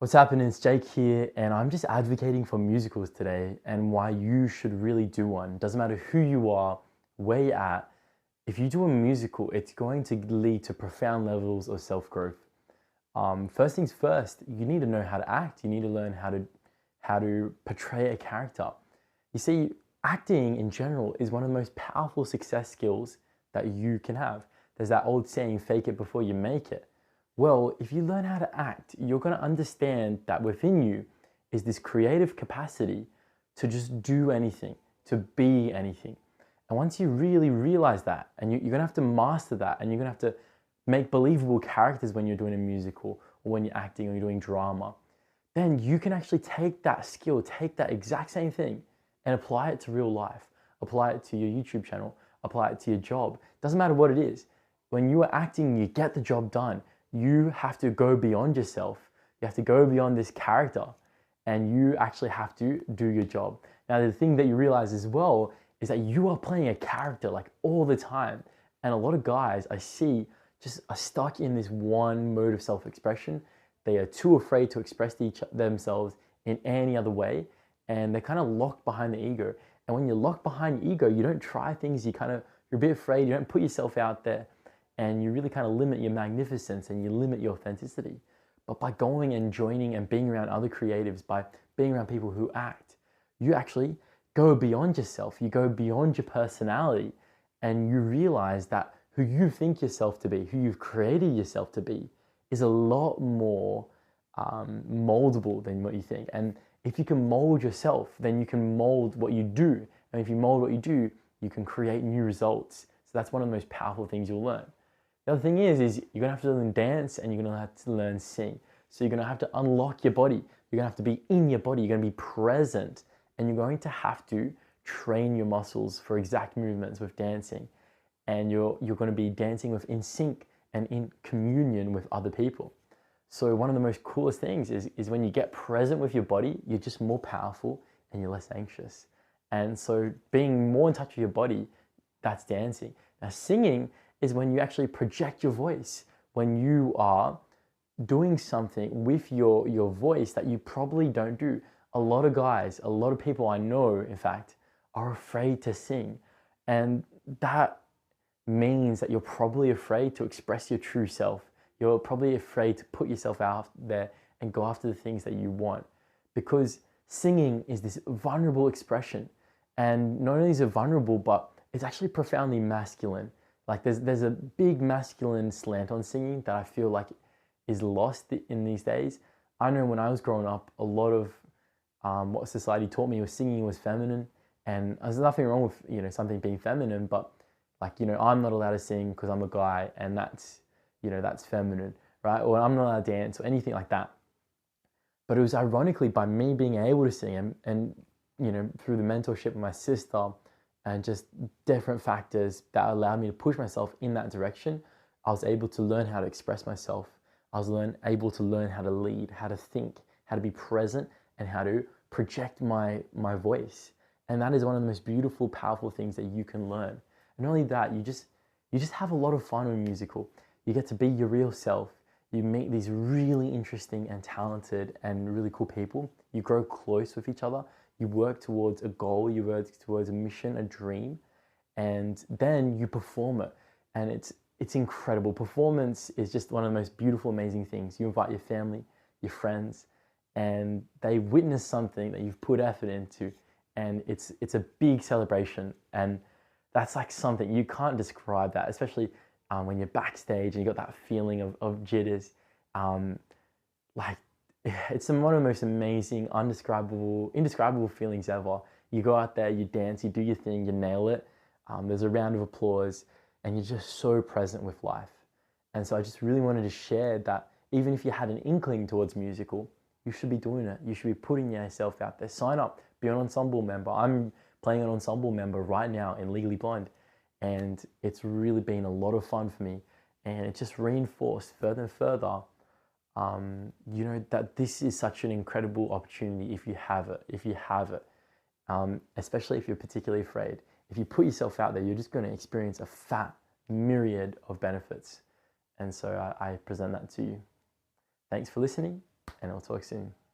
What's happening? It's Jake here, and I'm just advocating for musicals today and why you should really do one. Doesn't matter who you are, where you're at. If you do a musical, it's going to lead to profound levels of self-growth. First things first, you need to know how to act. You need to learn how to portray a character. You see, acting in general is one of the most powerful success skills that you can have. There's that old saying, fake it before you make it. Well, if you learn how to act, you're going to understand that within you is this creative capacity to just do anything, to be anything. And once you really realize that, and you're going to have to master that, and you're going to have to make believable characters when you're doing a musical or when you're acting or you're doing drama, then you can actually take that skill, take that exact same thing and apply it to real life, apply it to your YouTube channel, apply it to your job. Doesn't matter what it is. When you are acting, you get the job done. You have to go beyond yourself. You have to go beyond this character and you actually have to do your job. Now, the thing that you realize as well is that you are playing a character like all the time. And a lot of guys I see just are stuck in this one mode of self-expression. They are too afraid to express themselves in any other way. And they're kind of locked behind the ego. And when you're locked behind your ego, you don't try things, you're a bit afraid, you don't put yourself out there. And you really kind of limit your magnificence and you limit your authenticity. But by going and joining and being around other creatives, by being around people who act, you actually go beyond yourself. You go beyond your personality and you realize that who you think yourself to be, who you've created yourself to be, is a lot more moldable than what you think. And if you can mold yourself, then you can mold what you do. And if you mold what you do, you can create new results. So that's one of the most powerful things you'll learn. The other thing is you're going to have to learn dance and you're going to have to learn sing. So you're going to have to unlock your body. You're going to have to be in your body. You're going to be present and you're going to have to train your muscles for exact movements with dancing. And you're going to be dancing with in sync and in communion with other people. So one of the most coolest things is when you get present with your body, you're just more powerful and you're less anxious. And so being more in touch with your body, that's dancing. Now singing is when you actually project your voice, when you are doing something with your voice that you probably don't do. A lot of guys, a lot of people I know, in fact, are afraid to sing. And that means that you're probably afraid to express your true self. You're probably afraid to put yourself out there and go after the things that you want. Because singing is this vulnerable expression. And not only is it vulnerable, but it's actually profoundly masculine. Like there's a big masculine slant on singing that I feel like is lost in these days. I know when I was growing up, a lot of what society taught me was singing was feminine, and there's nothing wrong with something being feminine, but like I'm not allowed to sing because I'm a guy, and that's feminine, right? Or I'm not allowed to dance or anything like that. But it was ironically by me being able to sing and through the mentorship of my sister and just different factors that allowed me to push myself in that direction, I was able to learn how to express myself. I was able to learn how to lead, how to think, how to be present, and how to project my voice. And that is one of the most beautiful, powerful things that you can learn. And not only that, you just have a lot of fun with musical. You get to be your real self. You meet these really interesting and talented and really cool people. You grow close with each other. You work towards a goal, you work towards a mission, a dream, and then you perform it. And it's incredible. Performance is just one of the most beautiful, amazing things. You invite your family, your friends, and they witness something that you've put effort into, and it's a big celebration. And that's like something, you can't describe that, especially when you're backstage and you got that feeling of jitters. Like, it's one of the most amazing, indescribable feelings ever. You go out there, you dance, you do your thing, you nail it. There's a round of applause, and you're just so present with life. And so I just really wanted to share that even if you had an inkling towards musical, you should be doing it. You should be putting yourself out there. Sign up, be an ensemble member. I'm playing an ensemble member right now in Legally Blonde, and it's really been a lot of fun for me. And it just reinforced further and further that this is such an incredible opportunity if you have it, especially if you're particularly afraid. If you put yourself out there, you're just going to experience a fat myriad of benefits. And so I present that to you. Thanks for listening, and I'll talk soon.